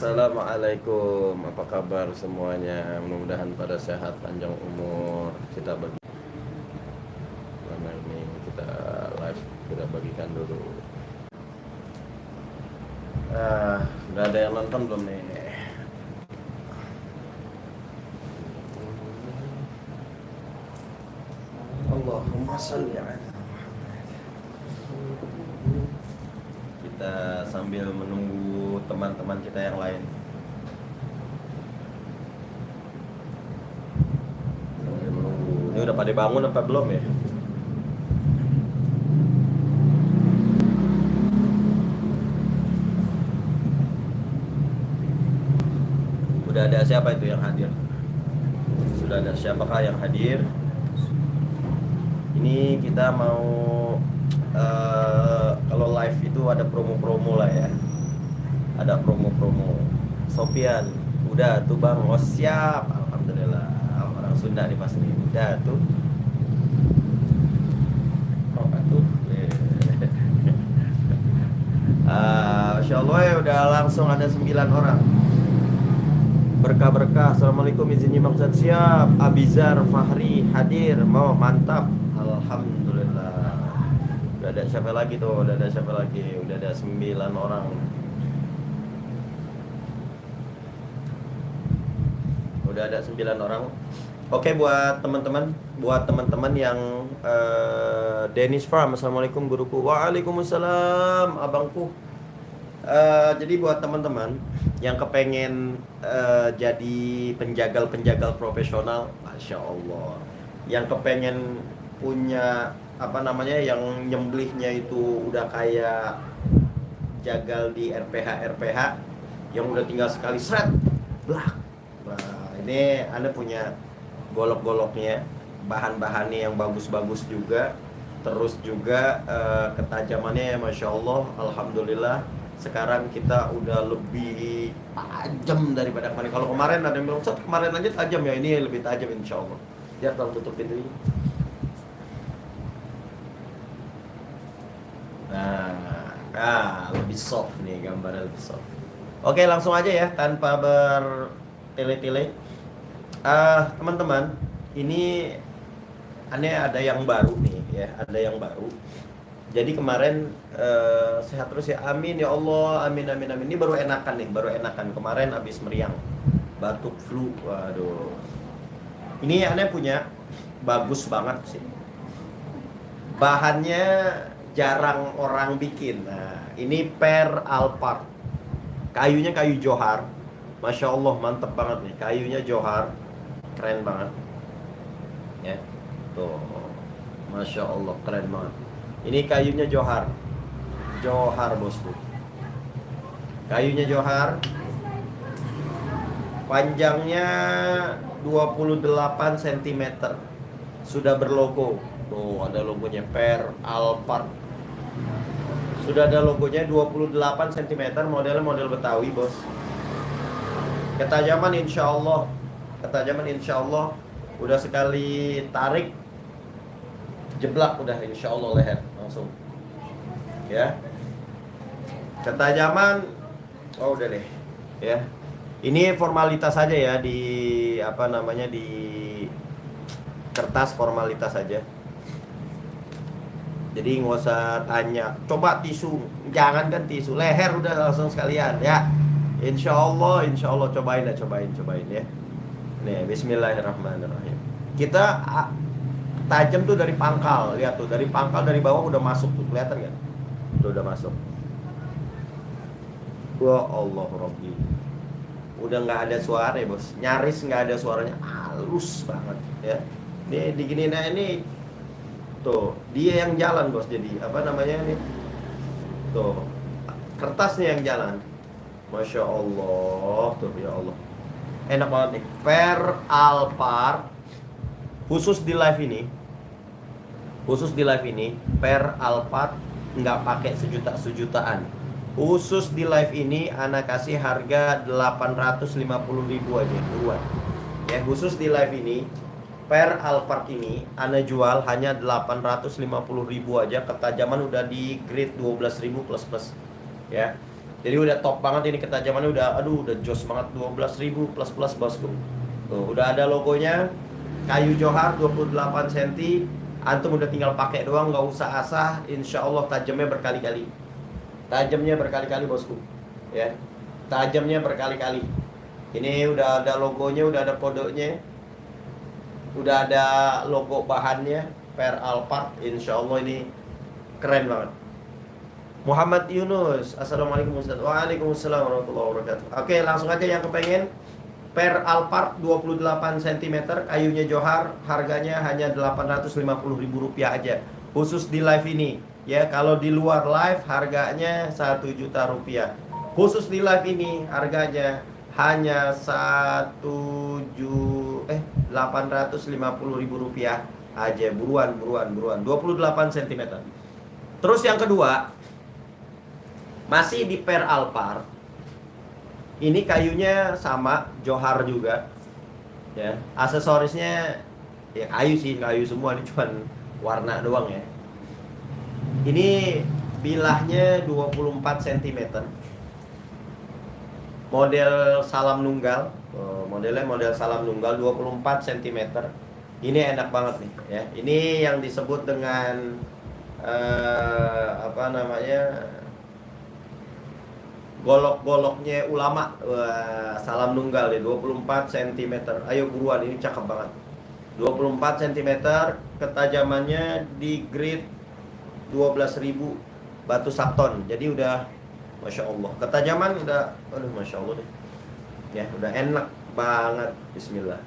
Assalamualaikum, apa kabar semuanya? Mudah-mudahan pada sehat, panjang umur. Kita bagi ini kita live, kita bagikan dulu. Udah ada yang nonton belum nih? Allahumma sholli ala Muhammad. Kita sambil menunggu teman-teman kita yang lain. Sambil menunggu. Ini udah pada bangun apa belum ya? Sudah ada siapa itu yang hadir? Sudah ada siapakah yang hadir? Ini kita mau kalau live itu ada promo-promo lah ya. Ada promo-promo. Sofian, udah tuh Bang. Oh siap, alhamdulillah. Orang Sunda nih pasti. Udah tuh. Oh tuh. Masya Allah ya, udah langsung ada 9 orang. Berkah-berkah. Assalamualaikum, izin nyimak Ustaz. Siap. Abizar Fahri hadir. Mau mantap. Alhamdulillah. Udah ada siapa lagi tuh? Udah ada siapa lagi? Udah ada 9 orang. Udah ada 9 orang. Oke, buat teman-teman yang Dennis Farm. Assalamualaikum guruku. Waalaikumsalam abangku. Jadi buat teman-teman yang kepengen jadi penjagal profesional, Masya Allah, yang kepengen punya yang nyembelihnya itu udah kayak jagal di RPH yang udah tinggal sekali seret blak. Nah, ini Anda punya golok-goloknya, bahan-bahannya yang bagus-bagus juga, terus juga ketajamannya ya Masya Allah, alhamdulillah. Sekarang kita udah lebih tajam daripada kemarin. Kalau kemarin ada yang bilang, Ustaz kemarin aja tajam ya, ini lebih tajam insya Allah. Lihat, tolong tutup pintunya. Nah, lebih soft nih, gambarnya lebih soft. Oke, langsung aja ya, tanpa bertele-tele. Teman-teman, ini ada yang baru nih ya, ada yang baru. Jadi kemarin sehat terus ya, amin ya Allah, amin amin amin. Ini baru enakan. Kemarin habis meriang, batuk, flu, waduh. Ini aneh punya, bagus banget sih. Bahannya jarang orang bikin. Nah, ini Per Alphard. Kayunya kayu johar. Masya Allah, mantep banget nih. Kayunya johar, keren banget. Ya, tuh, Masya Allah, keren banget. Ini kayunya johar bosku. Kayunya johar. Panjangnya 28 cm. Sudah berlogo. Tuh ada logonya Per Alphard. Sudah ada logonya 28 cm. Modelnya model Betawi bos. Ketajaman insya Allah. Udah sekali tarik jeblak udah insya Allah leher langsung ya. Ketajaman udah deh ya. Ini formalitas saja ya, di di kertas, formalitas saja. Jadi nggak usah tanya coba tisu, jangan kan tisu, leher udah langsung sekalian ya. Insya Allah cobain ya. Nih, bismillahirrahmanirrahim. Kita tajam tuh dari pangkal, lihat tuh, dari pangkal dari bawah udah masuk tuh, kelihatan nggak? Tuh udah masuk. Wah Allah Robbi, udah nggak ada suara ya bos, nyaris nggak ada suaranya, halus banget ya. Nih diginiin aja nih, tuh dia yang jalan bos, jadi nih, tuh kertasnya yang jalan, Masya Allah, tuh ya Allah, enak banget nih. Per Alphard, khusus di live ini Per Alphard nggak pakai sejutaan. Khusus di live ini Ana kasih harga 850.000 aja buruan. Ya, khusus di live ini Per Alphard ini Ana jual hanya 850.000 aja. Ketajaman udah di grade 12.000 plus ya. Jadi udah top banget ini, ketajamannya udah jos banget, 12.000 plus bosku. Tuh, udah ada logonya. Kayu Johar 28 cm. Antum udah tinggal pakai doang, nggak usah asah. Insya Allah tajamnya berkali-kali. Tajamnya berkali-kali bosku. Ya, tajamnya berkali-kali. Ini udah ada logonya, udah ada kodenya, udah ada logo bahannya, Per Alphard. Insya Allah ini keren banget. Muhammad Yunus, Assalamualaikum Ustaz. Waalaikumsalam warahmatullahi wabarakatuh. Oke, langsung aja yang kepengen. Per Alphard 28 cm, kayunya Johar, harganya hanya Rp850.000 aja. Khusus di live ini. Ya, kalau di luar live harganya 1 juta rupiah. Khusus di live ini harganya hanya 850.000 rupiah aja. Buruan 28 cm. Terus yang kedua, masih di Per Alphard. Ini kayunya sama, Johar juga. Ya, aksesorisnya ya kayu sih, kayu semua, ini cuman warna doang ya. Ini bilahnya 24 cm. Model salam nunggal. Modelnya model salam nunggal 24 cm. Ini enak banget nih ya. Ini yang disebut dengan apa namanya? Golok-goloknya ulama. Wah, salam nunggal ya, 24 cm. Ayo buruan, ini cakep banget. 24 cm, ketajamannya di grade 12.000 batu sabton. Jadi udah Masya Allah, ketajaman udah, aduh Masya Allah deh. Ya, udah enak banget. Bismillah.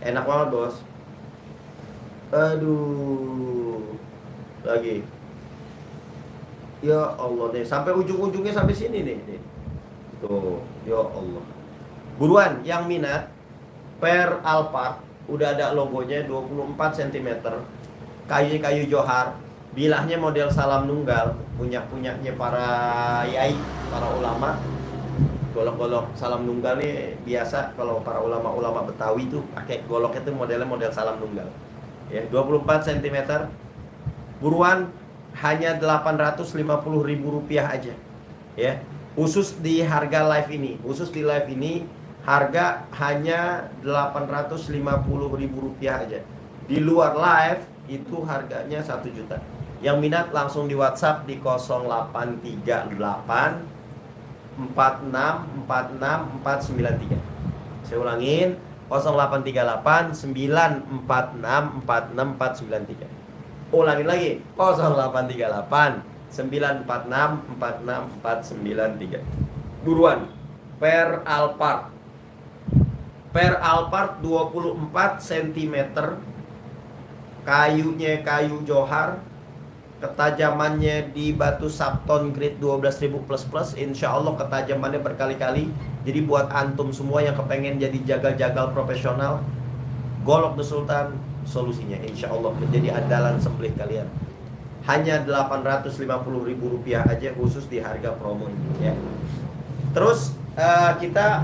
Enak banget bos. Aduh. Lagi. Ya Allah deh, sampai ujung-ujungnya sampai sini nih. Tuh, ya Allah. Buruan yang minat, Per Alphard udah ada logonya, 24 cm. Kayu Johar, bilahnya model salam nunggal, punyanya para yai, para ulama. Golok-golok salam nunggal nih biasa kalau para ulama-ulama Betawi tuh pakai golok itu modelnya model salam nunggal. Ya, 24 cm. Buruan, hanya Rp850.000 aja. Ya, khusus di harga live ini. Khusus di live ini harga hanya Rp850.000 aja. Di luar live itu harganya 1 juta. Yang minat langsung di WhatsApp di 0838 4646493. Saya ulangin, 0838 946 46493. Ulangin lagi, 0838 946 46493. Buruan, Per Alphard. Per Alphard 24 cm. Kayunya kayu Johar. Ketajamannya di batu sabton grade 12.000 plus. Insya Allah ketajamannya berkali-kali. Jadi buat antum semua yang kepengen jadi jagal-jagal profesional, Golok The Sultan solusinya, insya Allah menjadi andalan sembelih kalian. Hanya Rp850.000 aja, khusus di harga promo ini ya. Terus kita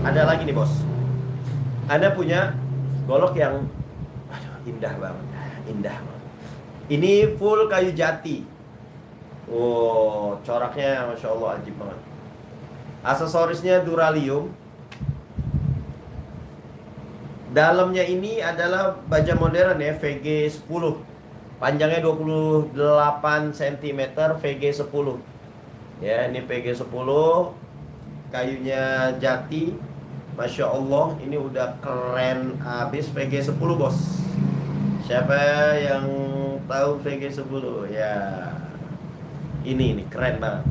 ada lagi nih bos. Anda punya golok yang indah banget. Ini full kayu jati. Oh, coraknya Masya Allah ajib banget. Aksesorisnya duralium. Dalamnya ini adalah baja modern ya, VG10. Panjangnya 28 cm, VG10. Ya, ini VG10. Kayunya jati. Masya Allah, ini udah keren habis. VG10 bos. Siapa yang tahu VG10? Ya, ini keren banget.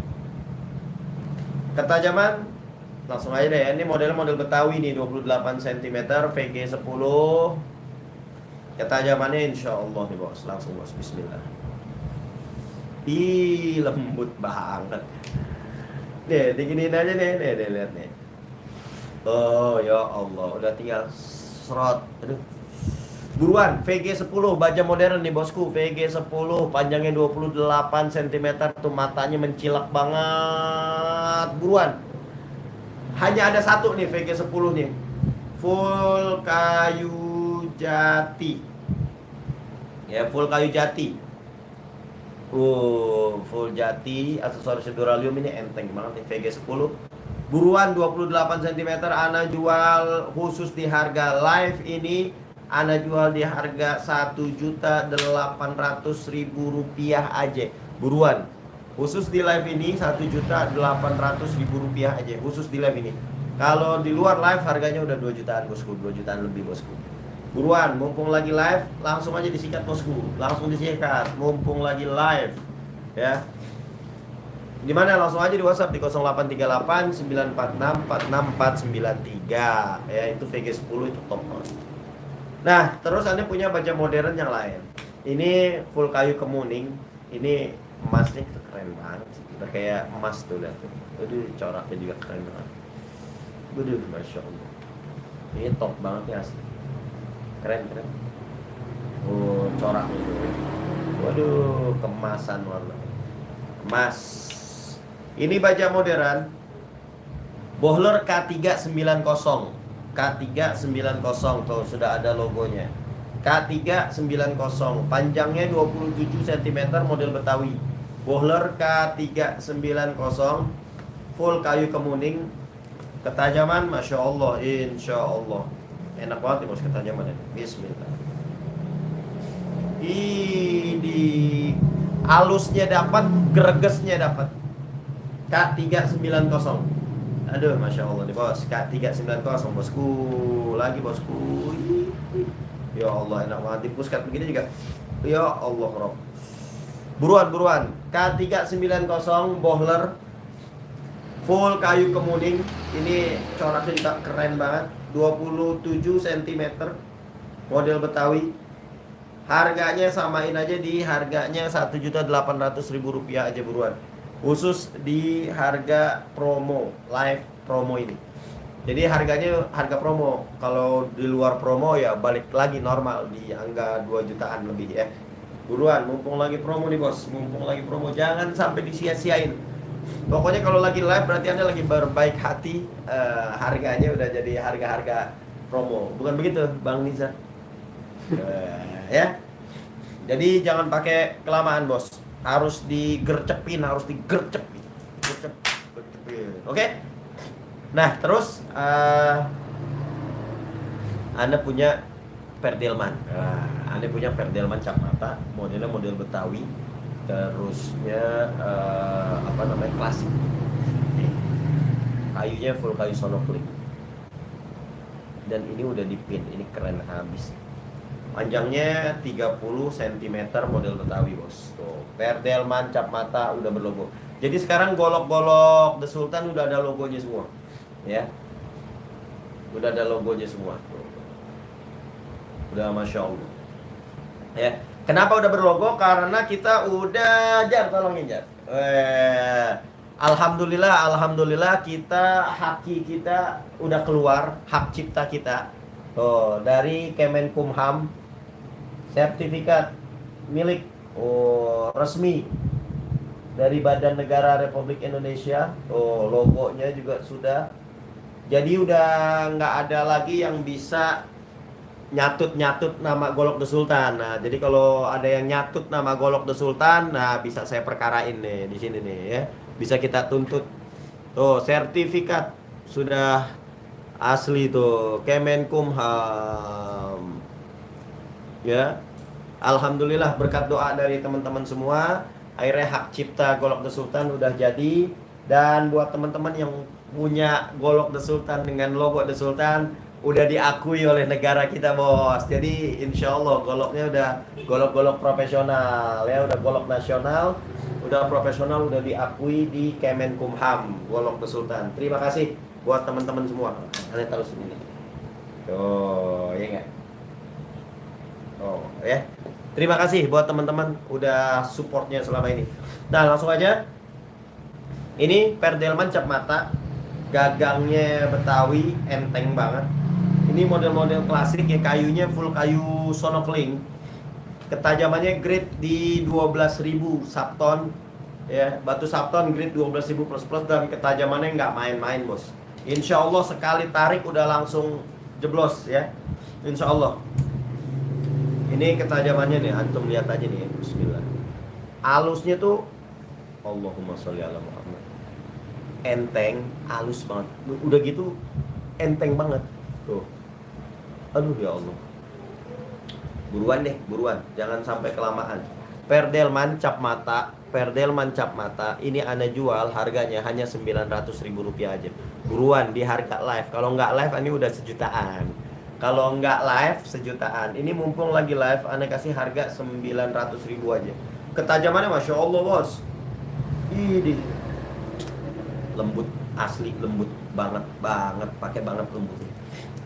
Ketajaman langsung aja deh. Ini model Betawi nih, 28 cm, VG10. Ketajamannya insya Allah nih bos. Langsung bos, bismillah. Ih, lembut banget. Nih, diginiin aja nih, lihat nih. Oh ya Allah, udah tinggal serot. Aduh. Buruan, VG10, baja modern nih bosku. VG10, panjangnya 28 cm. Tuh matanya mencilak banget. Buruan. Hanya ada satu nih VG10 nih. Full kayu jati. Ya, full kayu jati. Full jati, aksesoris duralium ini enteng banget nih, VG10. Buruan 28 cm Ana jual khusus di harga live ini. Ana jual di harga Rp1.800.000 aja. Buruan. Khusus di live ini Rp1.800.000 aja. Khusus di live ini. Kalau di luar live harganya udah 2 jutaan bosku, 2 jutaan lebih bosku. Buruan, mumpung lagi live, langsung aja disikat bosku. Langsung disikat, mumpung lagi live. Ya. Gimana, langsung aja di WhatsApp di 0838 946 46493. Ya, itu VG10 itu top banget. Nah, terus Anda punya baja modern yang lain. Ini full kayu kemuning. Ini emasnya itu keren banget sih. Udah kayak emas tuh, lihat tuh. Aduh, coraknya juga keren banget. Waduh, Masya Allah. Ini top banget ya asli. Keren. Coraknya itu. Waduh, kemasan warna emas. Ini baja modern Bohler K390. K390 tuh sudah ada logonya. K390, panjangnya 27 cm, model Betawi. Bohler K390, full kayu kemuning. Ketajaman Masya Allah, Insya Allah. Enak banget nih bos ketajaman ini. Bismillah. Ini halusnya dapat, gregesnya dapat. K390. Aduh, Masya Allah nih bos. K390 bosku. Lagi bosku. Ya Allah, enak banget. Di puskat begini juga. Ya Allah Rob. Buruan. K390 Bohler, full kayu kemuning. Ini coraknya juga keren banget. 27 cm, model Betawi. Harganya samain aja di harganya Rp1.800.000 aja, buruan. Khusus di harga promo, live promo ini. Jadi harganya harga promo. Kalau di luar promo ya balik lagi normal di angka 2 jutaan lebih ya. Buruan, mumpung lagi promo nih bos. Mumpung lagi promo, jangan sampai disia-siain. Pokoknya kalau lagi live berarti Anda lagi berbaik hati. Harganya udah jadi harga-harga promo. Bukan begitu Bang Niza? Ya. Jadi jangan pakai kelamaan bos. Harus digercepin. Gercepin. Oke? Nah, terus Anda punya perdelman. Anda punya perdelman cap mata, modelnya model Betawi. Terusnya klasik. Kayunya full kayu sonokling. Dan ini udah dipin, ini keren habis. Panjangnya 30 cm, model Betawi bos. Tuh, perdelman cap mata udah berlogo. Jadi sekarang golok-golok The Sultan udah ada logonya semua. Ya. Udah ada logonya semua. Tuh. Udah Masya Allah. Ya. Kenapa udah berlogo? Karena kita udah tolongin Jar. Alhamdulillah kita kita udah keluar, hak cipta kita. Tuh, dari Kemenkumham, sertifikat milik resmi dari Badan Negara Republik Indonesia. Tuh, logonya juga sudah. Jadi udah nggak ada lagi yang bisa nyatut nama Golok The Sultan. Nah, jadi kalau ada yang nyatut nama Golok The Sultan, nah bisa saya perkarain nih di sini nih ya. Bisa kita tuntut. Tuh, sertifikat sudah asli tuh, Kemenkumham. Ya. Alhamdulillah berkat doa dari teman-teman semua, akhirnya hak cipta Golok The Sultan udah jadi. Dan buat teman-teman yang punya Golok The Sultan dengan logo The Sultan, udah diakui oleh negara kita bos. Jadi insya Allah goloknya udah golok-golok profesional ya, udah golok nasional, udah profesional, udah diakui di Kemenkumham Golok The Sultan. Terima kasih buat teman-teman semua. Kalian taruh sini nih. Tuh, ya nggak? Oh ya. Terima kasih buat teman-teman udah supportnya selama ini. Nah langsung aja. Ini perdelman cap mata, gagangnya Betawi, enteng banget. Ini model-model klasik ya, kayunya full kayu sonokling. Ketajamannya grade di 12.000 Sapton ya, batu Sapton grade 12.000 plus dan ketajamannya nggak main-main bos. Insya Allah sekali tarik udah langsung jeblos ya. Insya Allah. Ini ketajamannya nih, antum lihat aja nih. Bismillah. Halusnya tuh Allahumma sholli ala Muhammad. Enteng, halus banget. Udah gitu enteng banget. Tuh. Aduh ya Allah. Buruan deh, buruan. Jangan sampai kelamaan. Perdelman cap mata. Perdelman cap mata. Ini Anda jual harganya hanya 900.000 rupiah aja. Buruan di harga live. Kalau nggak live ini udah sejutaan. Kalau nggak live sejutaan. Ini mumpung lagi live Anda kasih harga 900.000 aja. Ketajamannya Masya Allah bos. Ini lembut, asli lembut banget, pakai banget lembutnya.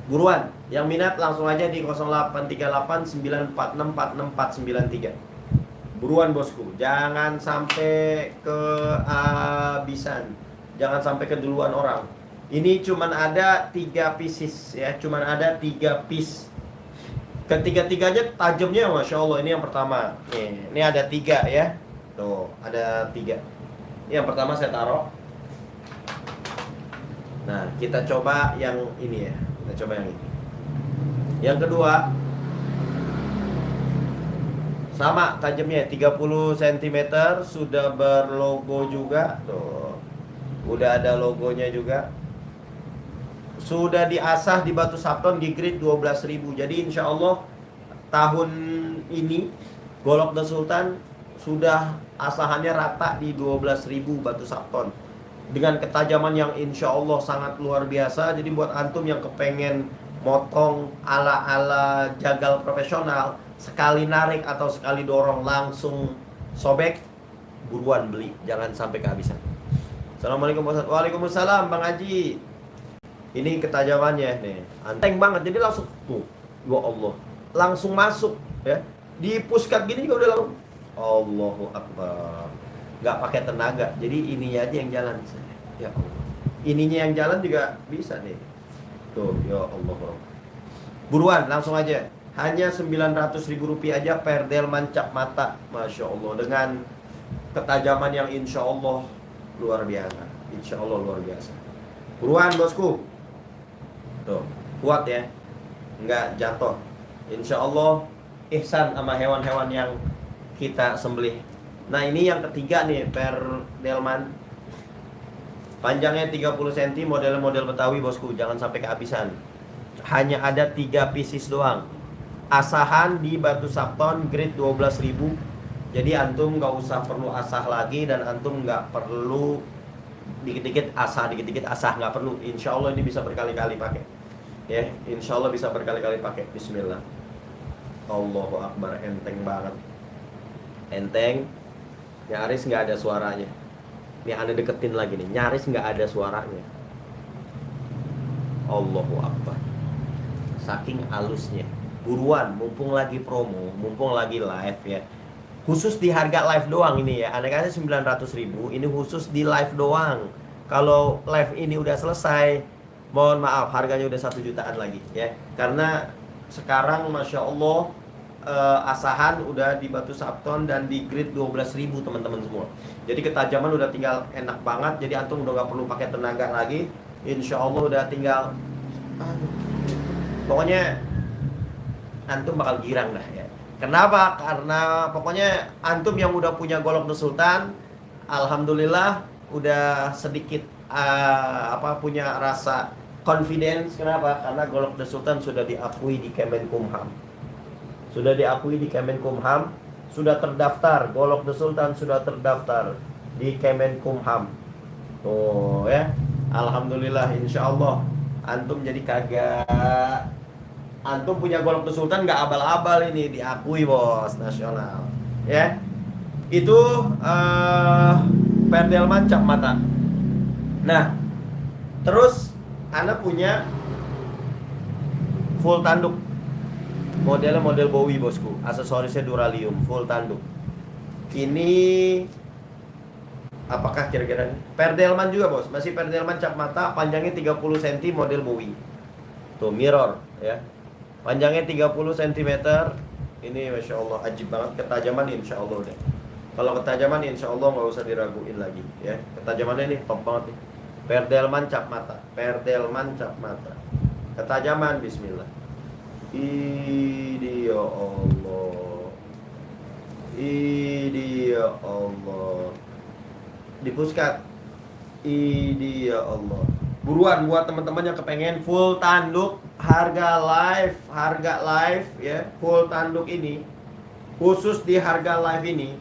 Buruan, yang minat langsung aja di 083894646493. Buruan bosku, jangan sampai kehabisan, jangan sampai keduluan orang. Ini cuman ada 3 pieces ya, cuman ada 3 piece. Ketiga-tiganya tajamnya Masya Allah. Ini yang pertama. Nih, ini ada 3 ya. Tuh, ada 3. Ini yang pertama saya taruh. Nah, kita coba yang ini ya. Kita coba yang ini. Yang kedua, sama tajamnya 30 cm, sudah berlogo juga. Tuh. Udah ada logonya juga. Sudah diasah di batu sapton di grade 12.000. Jadi insya Allah tahun ini Golok The Sultan sudah asahannya rata di 12.000 batu sapton dengan ketajaman yang insya Allah sangat luar biasa. Jadi buat antum yang kepengen motong ala-ala jagal profesional, sekali narik atau sekali dorong langsung sobek, buruan beli, jangan sampai kehabisan. Assalamualaikum Ustaz. Waalaikumsalam Bang Haji. Ini ketajamannya nih, enteng banget. Jadi langsung tuh, ya Allah, langsung masuk ya. Di pushcut gini juga udah langsung. Allahu Akbar. Nggak pakai tenaga. Jadi ininya aja yang jalan. Ya Allah. Ininya yang jalan juga bisa nih. Tuh, ya Allah. Buruan, langsung aja. Hanya 900.000 rupiah aja perdelman cap mata. Masya Allah. Dengan ketajaman yang insya Allah luar biasa. Insya Allah luar biasa. Buruan bosku. Tuh, kuat ya, nggak jatuh. Insya Allah ihsan sama hewan-hewan yang kita sembelih. Nah ini yang ketiga nih, perdelman. Panjangnya 30 cm, model Betawi bosku. Jangan sampai kehabisan. Hanya ada 3 pieces doang. Asahan di batu sapton grade 12.000. Jadi antum nggak usah perlu asah lagi, dan antum nggak perlu dikit-dikit asah, nggak perlu. Insya Allah ini bisa berkali-kali pakai ya, insya Allah bisa berkali-kali pakai. Bismillah. Allahu Akbar. Enteng banget, enteng, nyaris nggak ada suaranya. Ini Anda deketin lagi nih, nyaris nggak ada suaranya. Allahu Akbar, saking halusnya. Buruan, mumpung lagi promo, mumpung lagi live ya. Khusus di harga live doang ini ya. Anda kasih 900.000, ini khusus di live doang. Kalau live ini udah selesai, mohon maaf, harganya udah 1 jutaan lagi ya. Karena sekarang Masya Allah asahan udah di batu sapton dan di grade 12.000 teman-teman semua. Jadi ketajaman udah tinggal enak banget. Jadi antum udah gak perlu pakai tenaga lagi. Insya Allah udah tinggal, pokoknya antum bakal girang dah ya. Kenapa? Karena pokoknya antum yang udah punya Golok The Sultan, alhamdulillah udah sedikit punya rasa confidence. Kenapa? Karena Golok The Sultan sudah diakui di Kemenkumham. Sudah diakui di Kemenkumham, sudah terdaftar. Golok The Sultan sudah terdaftar di Kemenkumham. Tuh ya. Alhamdulillah, insya Allah antum jadi kagak. Antum punya Golok The Sultan nggak abal-abal, ini diakui bos nasional ya. Itu perdelman cap mata. Nah terus Anda punya full tanduk, modelnya model Bowie bosku, aksesorisnya Duralium, full tanduk. Ini apakah kira-kira perdelman juga bos, masih perdelman cap mata, panjangnya 30 cm, model Bowie. Tuh mirror ya, panjangnya 30 cm. Ini Masya Allah ajib banget. Ketajaman insya Allah udah. Kalau ketajaman insya Allah nggak usah diraguin lagi ya. Ketajamannya ini top banget nih. Perdelman cap mata, perdelman cap mata. Ketajaman bismillah. Ini ya Allah. Ini ya Allah. Di Puskat. Ini ya Allah. Buruan buat teman-teman yang kepengen full tanduk harga live ya, full tanduk ini khusus di harga live ini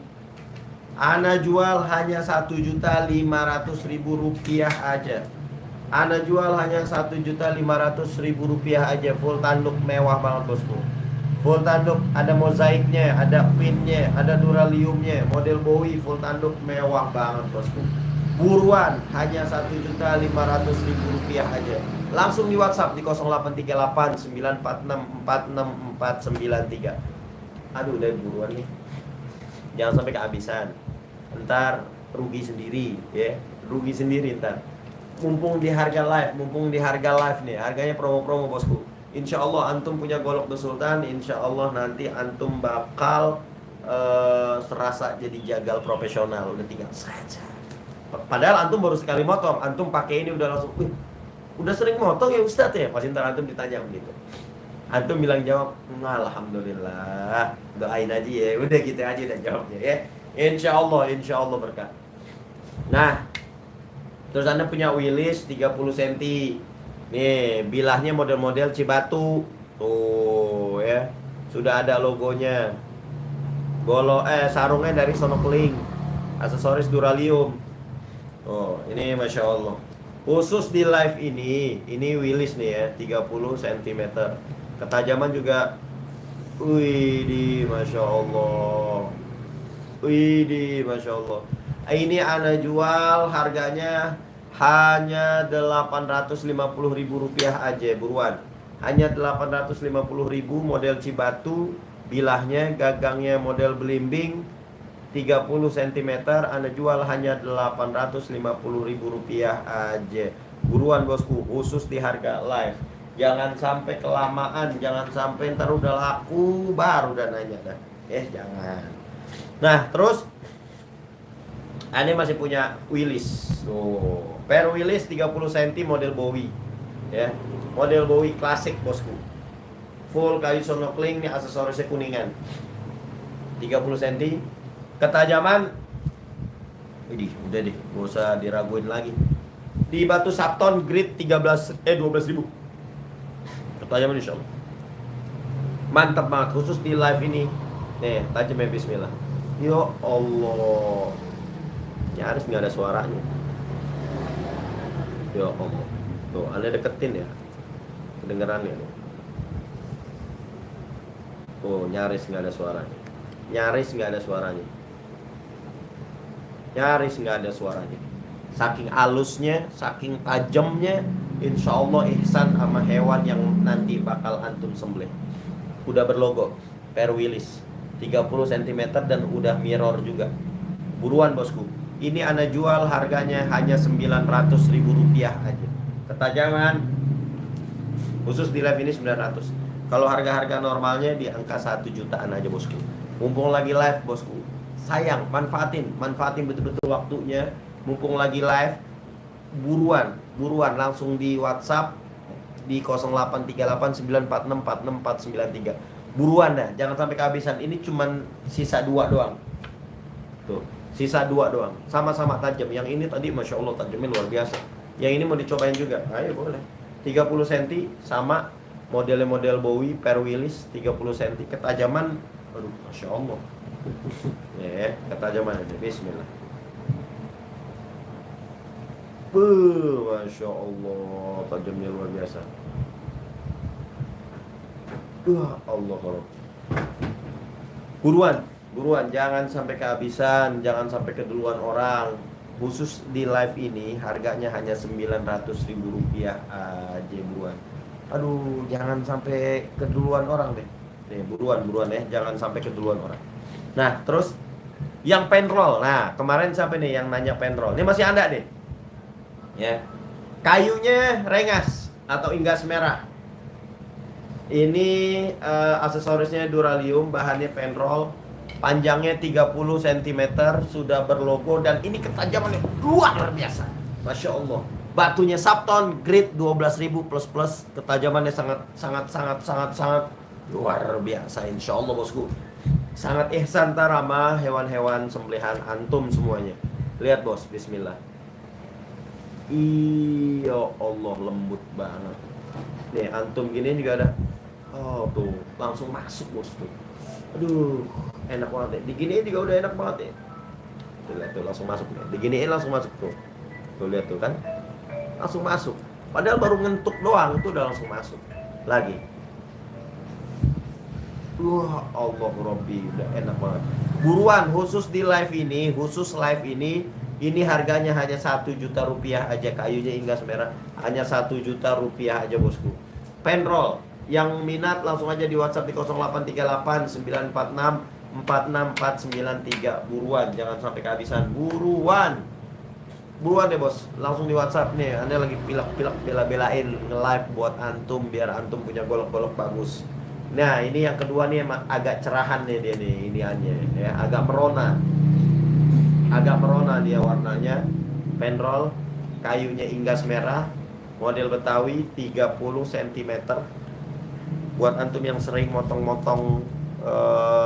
Ana jual hanya 1.500.000 rupiah aja. Ana jual hanya 1.500.000 rupiah aja, full tanduk mewah banget bosku. Full tanduk, ada mozaiknya, ada pinnya, ada duraliumnya, model Bowie, full tanduk mewah banget bosku. Buruan, hanya 1.500.000 rupiah aja. Langsung di WhatsApp di 0838 946 46493. Aduh, udah buruan nih. Jangan sampai kehabisan. Ntar rugi sendiri ya. Rugi sendiri ntar. Mumpung di harga live nih. Harganya promo-promo bosku. Insya Allah antum punya golok The Sultan. Insya Allah nanti antum bakal serasa jadi jagal profesional. Udah tinggal saja. Padahal antum baru sekali motong, antum pakai ini udah langsung, udah sering motong ya Ustadz ya. Pasti ntar antum ditanya begitu. Antum bilang jawab, alhamdulillah, doain aja ya. Udah gitu aja udah jawabnya ya. Insya Allah berkah. Nah, terus Anda punya Willis 30 cm. Nih, bilahnya model-model Cibatu. Tuh ya. Sudah ada logonya. Sarungnya dari Sonokling. Aksesoris Duralium. Oh, ini Masya Allah. Khusus di live ini Willis nih ya, 30 cm. Ketajaman juga, wih, Masya Allah. Wih, Masya Allah. Ini Ana jual harganya hanya 850.000 rupiah aja, buruan. Hanya 850.000, model Cibatu, bilahnya, gagangnya model belimbing, 30 cm. Anda jual hanya 850.000 rupiah aja. Buruan bosku, khusus di harga live. Jangan sampai kelamaan, jangan sampai ntar udah laku baru udah nanya dah. Jangan. Nah, terus ini masih punya Willis. Tuh, pair Willis 30 cm model Bowie. Ya, model Bowie klasik bosku. Full kayu sonokling, nih aksesorisnya kuningan. 30 cm. Ketajaman, udah deh, gak usah diraguin lagi. Di batu Sapton grid 12.000. Ketajaman insya Allah mantap banget, khusus di live ini. Nih, tajamnya bismillah. Ya Allah, nyaris nggak ada suaranya. Ya Allah, tuh Anda deketin ya, kedengerannya nih. Oh, nyaris nggak ada suaranya. Nyaris nggak ada suaranya. Saking halusnya, saking tajamnya, insya Allah ihsan sama hewan yang nanti bakal antum sembelih. Udah berlogo pair Willis 30 cm dan udah mirror juga. Buruan bosku. Ini Ana jual harganya hanya 900.000 rupiah aja. Ketajaman khusus di live ini 900. Kalau harga-harga normalnya di angka 1 jutaan aja bosku. Mumpung lagi live bosku, sayang, manfaatin betul-betul waktunya. Mumpung lagi live, buruan langsung di WhatsApp di 083894646493. Buruan dah, jangan sampai kehabisan. Ini cuman sisa 2 doang. Tuh, sisa 2 doang. Sama-sama tajam. Yang ini tadi Masya Allah tajamnya luar biasa. Yang ini mau dicobain juga. Ayo boleh. 30 cm sama model Bowie pair Willis 30 cm. Ketajaman, aduh Masya Allah. Ya, ketajaman aja. Bismillah. Masya Allah, tajamnya luar biasa. Allah kalau. Buruan, jangan sampai kehabisan, jangan sampai keduluan orang. Khusus di live ini harganya hanya 900.000 rupiah aja, buruan. Aduh, jangan sampai keduluan orang deh. Nih, buruan ya, jangan sampai keduluan orang. Nah, terus yang penroll. Nah, kemarin siapa nih yang nanya penroll? Ini masih ada deh. Ya. Kayunya rengas atau inggas merah. Ini aksesorisnya duralium, bahannya penroll, panjangnya 30 cm, sudah berlogo dan ini ketajamannya luar biasa. Masya Allah. Batunya Sapton grade 12.000 plus, ketajamannya sangat luar biasa insya Allah bosku. Sangat ihsan tarama hewan-hewan sembelihan antum semuanya. Lihat bos, bismillah. Iya Allah, lembut banget. Nih antum gini juga ada. Oh tuh, langsung masuk bos tuh. Aduh, enak banget ya. Diginiin juga udah enak banget ya. Tuh lihat tuh, langsung masuk nih. Diginiin langsung masuk tuh. Tuh lihat tuh kan. Langsung masuk. Padahal baru ngentuk doang, itu udah langsung masuk. Lagi. Wah, Allah Robbi, udah enak banget. Buruan, khusus di live ini harganya hanya 1 juta rupiah aja, kayunya Inggas merah, hanya 1 juta rupiah aja bosku. Penroll, yang minat langsung aja di WhatsApp di 0838 946 46493. Buruan, jangan sampai kehabisan. Buruan deh bos, langsung di WhatsApp nih. Anda lagi pilek-pilek bela-belain nge-live buat antum biar antum punya golok-golok bagus. Nah ini yang kedua nih agak cerahan nih dia nih iniannya ya, agak merona dia warnanya. Penroll, kayunya Inggas merah, model Betawi 30 cm. Buat antum yang sering motong-motong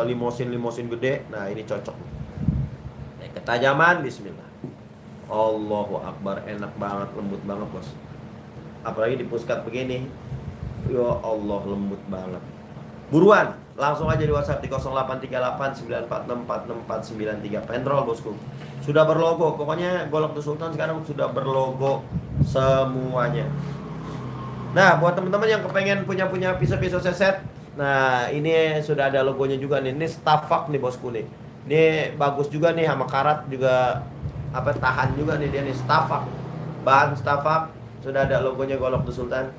limosin gede, nah ini cocok. Ketajaman, bismillah. Allahu Akbar, enak banget, lembut banget bos. Apalagi di puskat begini, ya Allah, lembut banget. Buruan, langsung aja di WhatsApp di 0838 946 46493. Penroll bosku, sudah berlogo. Pokoknya Golok The Sultan sekarang sudah berlogo semuanya. Nah buat teman-teman yang kepengen punya pisau-pisau seset, nah ini sudah ada logonya juga nih. Ini Stafak nih bosku nih. Ini bagus juga nih, sama karat juga apa, tahan juga nih dia nih. Stafak, bahan Stafak, sudah ada logonya Golok The Sultan.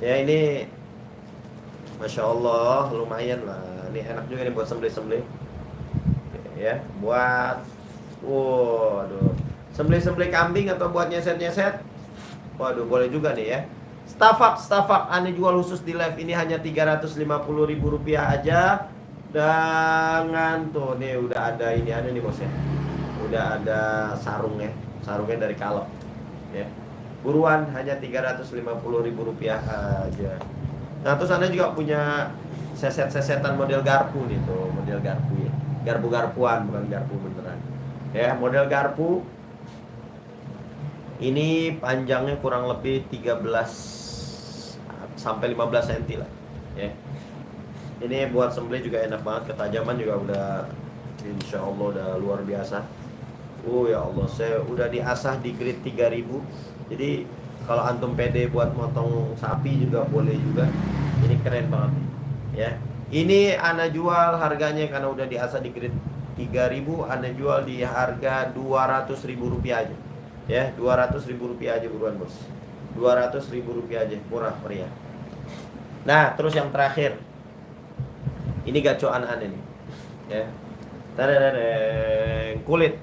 Ya ini Masya Allah, lumayan lah. Ini enak juga nih buat sembelih-sembelih. Ya, buat waduh, sembelih-sembelih kambing atau buat nyeset-nyeset. Waduh, boleh juga nih ya. Stafak, Ane jual khusus di live ini hanya 350.000 rupiah aja. Dengan tuh nih udah ada ini, ada nih bos ya. Udah ada sarungnya dari Kalep. Ya. Buruan, hanya 350.000 rupiah aja. Nah terus Anda juga punya seset-sesetan model garpu nih tuh, model garpu ya. Garpu-garpuan, bukan garpu beneran. Ya, model garpu. Ini panjangnya kurang lebih 13 sampai 15 cm lah. Ya. Ini buat sembelih juga enak banget, ketajaman juga udah insya Allah udah luar biasa. Ya Allah, saya udah diasah di grade 3000. Jadi kalau antum pede buat motong sapi juga boleh juga. Ini keren banget ya. Ini Ana jual harganya karena udah diasah di grade 3000, Ana jual di harga 200.000 rupiah aja. Ya, 200.000 rupiah aja, buruan bos. 200.000 rupiah aja, murah meriah. Nah, terus yang terakhir. Ini gacoan Ana nih. Ya. Tadadadeng, kulit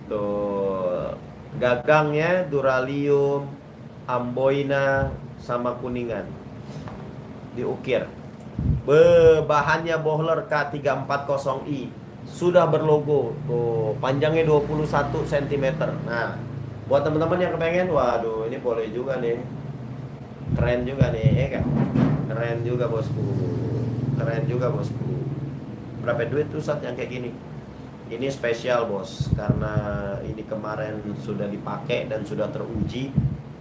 tuh. Gagangnya Duralium, Amboina sama Kuningan. Diukir. Bahannya Bohler K340i. Sudah berlogo. Tuh, panjangnya 21 cm. Nah, buat teman-teman yang kepengen, waduh, ini boleh juga nih. Keren juga nih, ya kan? Keren juga bosku. Berapa duit tuh saat yang kayak gini? Ini spesial bos, karena ini kemarin sudah dipakai dan sudah teruji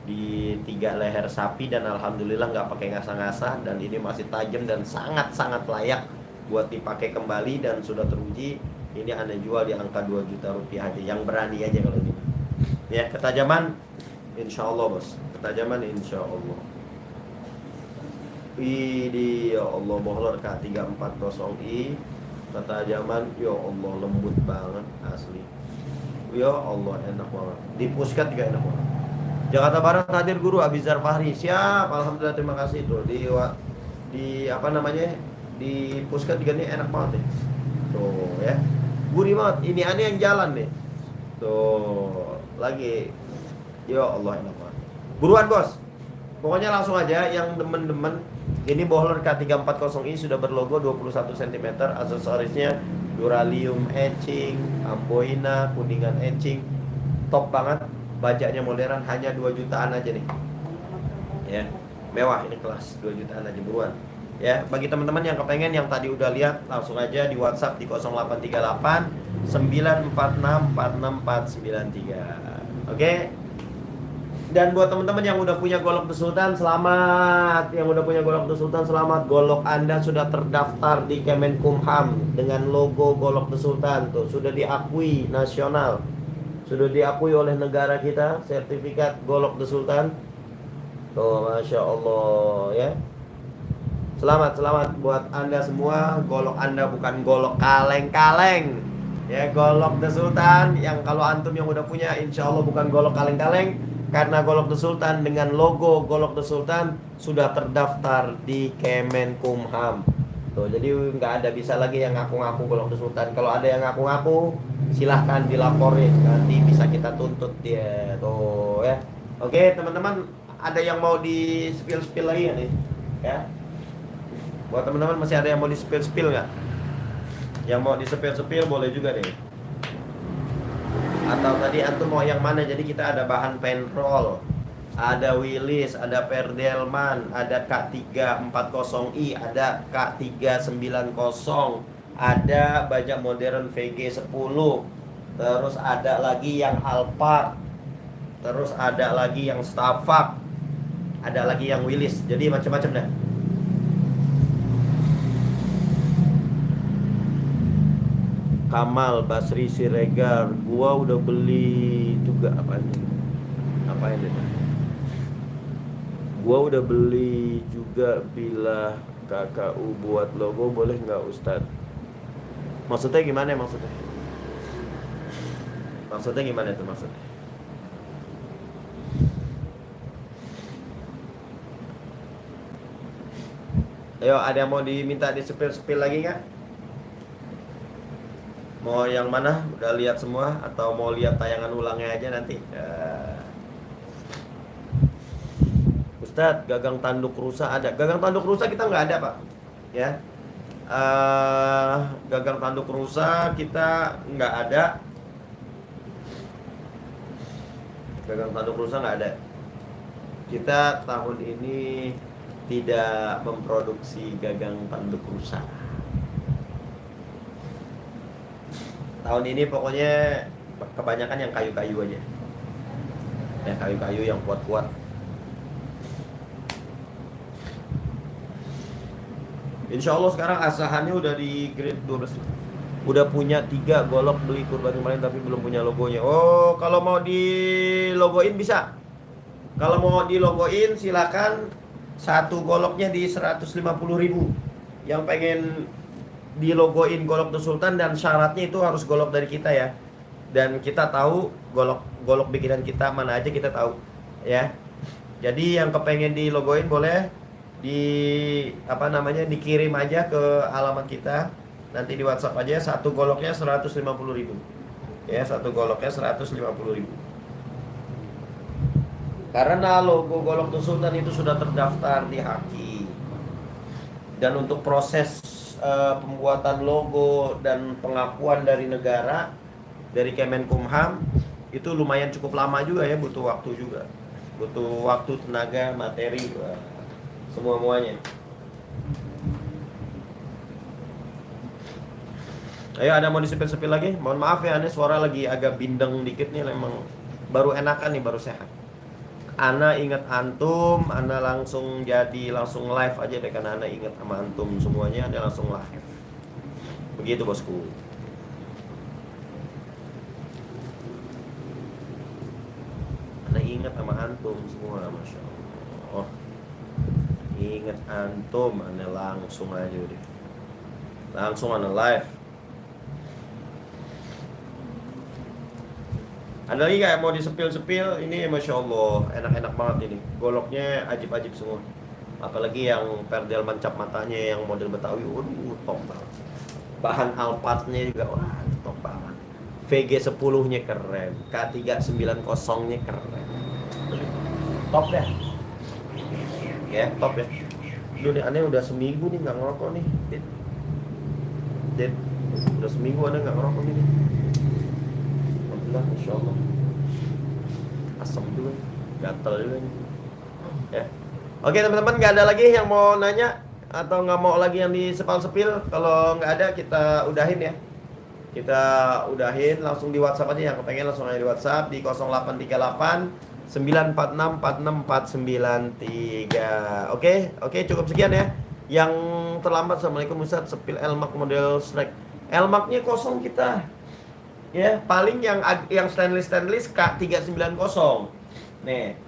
di 3 leher sapi dan alhamdulillah nggak pakai ngasah-ngasah, dan ini masih tajam dan sangat-sangat layak buat dipakai kembali dan sudah teruji. Ini Anda jual di angka 2 juta rupiah aja, yang berani aja kalau ini. Ya, ketajaman insya Allah bos, ketajaman insya Allah. Ini ya Allah, Bohler K340i. Ketajaman, ya Allah, lembut banget asli. Ya Allah, enak banget. Di puskat juga enak banget. Jakarta Barat hadir Guru Abizar Fahri. Siap, alhamdulillah, terima kasih tuh. Di apa namanya? Di puskat juga nih enak banget nih. Tuh ya. Gurih banget. Ini aneh yang jalan nih. Tuh, lagi. Ya Allah, enak banget. Buruan, Bos. Pokoknya langsung aja yang demen-demen. Ini Bohler K340i sudah berlogo 21 cm. Aksesorisnya Duralium etching, Amboina, Kuningan etching. Top banget. Bajaknya modern, hanya 2 jutaan aja nih. Ya, mewah ini, kelas 2 jutaan aja, buruan. Ya, bagi teman-teman yang kepengen yang tadi udah lihat, langsung aja di WhatsApp di 0838 946 46493. Oke. Dan buat teman-teman yang udah punya Golok The Sultan, selamat. Yang udah punya Golok The Sultan, selamat. Golok Anda sudah terdaftar di Kemenkumham dengan logo Golok The Sultan tuh, sudah diakui nasional. Sudah diakui oleh negara kita, sertifikat Golok The Sultan. Tuh, Masya Allah ya. Selamat buat Anda semua. Golok Anda bukan golok kaleng-kaleng. Ya, Golok The Sultan yang kalau antum yang udah punya, insya Allah bukan golok kaleng-kaleng. Karena Golok The Sultan dengan logo Golok The Sultan sudah terdaftar di Kemenkumham. Tuh, jadi nggak ada bisa lagi yang ngaku-ngaku Golok The Sultan. Kalau ada yang ngaku-ngaku, silahkan dilaporin. Nanti bisa kita tuntut dia. Tuh ya. Oke, teman-teman, ada yang mau di spill lagi ya nih? Ya. Buat teman-teman masih ada yang mau di spill nggak? Yang mau di spill boleh juga deh. Atau tadi antum mau yang mana? Jadi kita ada bahan penroll, ada Willis, ada Perdelman, ada K340i, ada K390, ada bajak modern VG10, terus ada lagi yang Alphard, terus ada lagi yang Staffak, ada lagi yang Willis. Jadi macam-macam dah. Kamal Basri Siregar, gua udah beli juga. Apa ini? Gua udah beli juga bila KKU buat logo, boleh nggak Ustadz? Maksudnya gimana maksudnya? Maksudnya gimana itu maksudnya? Ayo, ada yang mau diminta di spill lagi nggak? Mau yang mana? Udah lihat semua atau mau lihat tayangan ulangnya aja nanti? Ustadz, gagang tanduk rusa ada. Gagang tanduk rusa kita nggak ada, Pak. Ya. Gagang tanduk rusa kita nggak ada. Gagang tanduk rusa nggak ada. Kita tahun ini tidak memproduksi gagang tanduk rusa. Tahun ini pokoknya kebanyakan yang kayu-kayu aja. Ya, kayu-kayu yang kuat-kuat. Insya Allah sekarang asahannya udah di grade 12. Udah punya 3 golok, beli kurban kemarin tapi belum punya logonya. Oh, kalau mau di logoin bisa. Kalau mau di logoin silakan. Satu goloknya di 150.000. Yang pengen di logoin Golok The Sultan, dan syaratnya itu harus golok dari kita ya. Dan kita tahu golok bikinan kita mana aja, kita tahu ya. Jadi yang kepengen di logoin boleh dikirim aja ke alamat kita. Nanti di WhatsApp aja. Satu goloknya 150.000. Ya, satu goloknya 150.000. Karena logo Golok The Sultan itu sudah terdaftar di Haki. Dan untuk proses pembuatan logo dan pengakuan dari negara, dari Kemenkumham, itu lumayan cukup lama juga ya, butuh waktu juga. Butuh waktu, tenaga, materi, semua-muanya. Ayo, ada mau disepil-sepil lagi? Mohon maaf ya, ini suara lagi agak bindeng dikit nih, memang baru enakan nih, baru sehat. Ana ingat antum, Ana langsung live aja deh, karena Ana ingat sama antum semuanya, Ana langsung live. Begitu bosku. Ana ingat sama antum semua, Masya Allah. Ingat antum, Ana langsung aja deh. Langsung Ana live. Ada lagi kayak mau disepil-sepil? Ini Masya Allah, enak-enak banget ini. Goloknya ajib-ajib semua. Apalagi yang Perdelman cap matanya yang model Betawi, top banget. Bahan Alphardnya juga, top banget. VG10-nya keren, K390-nya keren. Top deh. Ya, top ya. Duh nih, aneh udah seminggu nih nggak ngerokok nih. Dit. Udah seminggu aneh nggak ngerokok nih. Insya Allah. Asam juga, gatel juga nih. Ya. Oke teman-teman, nggak ada lagi yang mau nanya. atau nggak mau lagi yang di sepal-sepil? Kalau nggak ada kita udahin ya. Kita udahin langsung di WhatsApp aja, yang kepengen langsung aja di WhatsApp di 0838 946 46493. Oke, cukup sekian ya. Yang terlambat, assalamualaikum Ustaz, sepil Elmak model strike. Elmaknya kosong kita. Ya, paling yang stainless K390. Nih.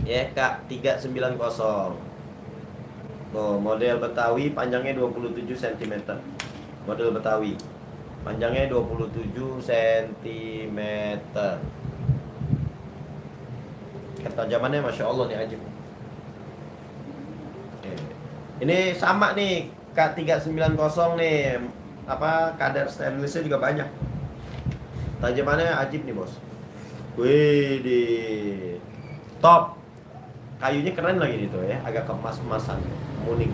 Ya, K390. Tuh, model Betawi panjangnya 27 cm. Model Betawi panjangnya 27 cm. Ketajamannya Masya Allah nih Ajib. Ini sama nih K390 nih. Kadar stainlessnya juga banyak. Tajamannya Ajib nih bos. Wih di top. Kayunya keren lagi nih tuh ya. Agak kemas-kemasan, muning.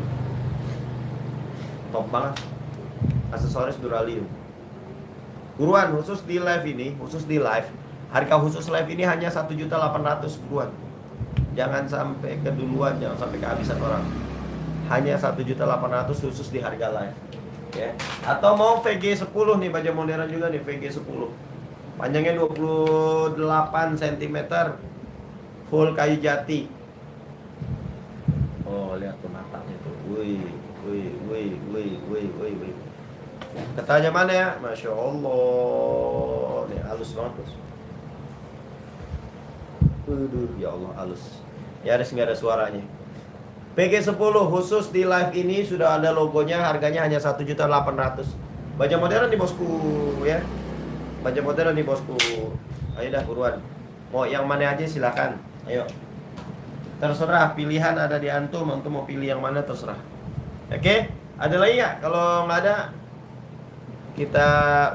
Top banget. Aksesoris Duralium. Buruan, khusus di live. Harga khusus live ini hanya 1.800.000 buruan. Jangan sampai keduluan, jangan sampai kehabisan orang. Hanya 1.800.000 khusus di harga live. Ya. Atau mau VG10 nih, baja modern juga nih VG10. Panjangnya 28 cm. Full kayu jati. Oh, lihat tuh matanya tuh. Wih. Ketajamannya ya, Masya Allah. Nih halus banget bos. Ya Allah halus. Ya nggak ada suaranya. PG10 khusus di live ini sudah ada logonya, harganya hanya 1.800.000. Baja modern nih bosku ya. Baja modern nih bosku. Ayo dah buruan. Mau yang mana aja silakan. Ayo. Terserah, pilihan ada di antum mau pilih yang mana terserah. Oke, ada lagi nggak? Kalau nggak ada, kita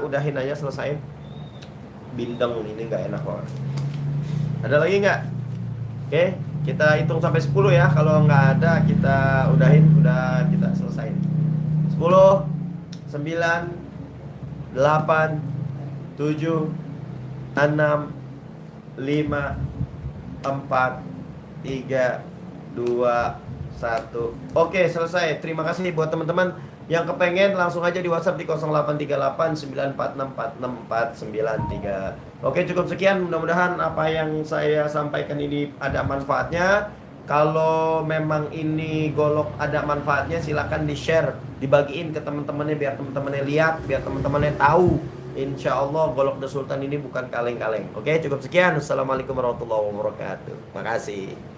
udahin aja, selesaiin. Bindeng ini nggak enak banget. Ada lagi nggak? Oke, kita hitung sampai 10 ya. Kalau nggak ada, kita udahin, udah kita selesaiin. 10, 9, 8, 7, 6, 5, 4, 3, 2, 1. Oke, selesai. Terima kasih buat teman-teman yang kepengen, langsung aja di WhatsApp di 0838 946 46493. Oke, cukup sekian. Mudah-mudahan apa yang saya sampaikan ini ada manfaatnya. Kalau memang ini golok ada manfaatnya, silakan di-share, dibagiin ke teman-temannya biar teman-temannya lihat, biar teman-temannya tahu. Insya Allah golok The Sultan ini bukan kaleng-kaleng. Oke, cukup sekian. Assalamualaikum warahmatullahi wabarakatuh. Makasih.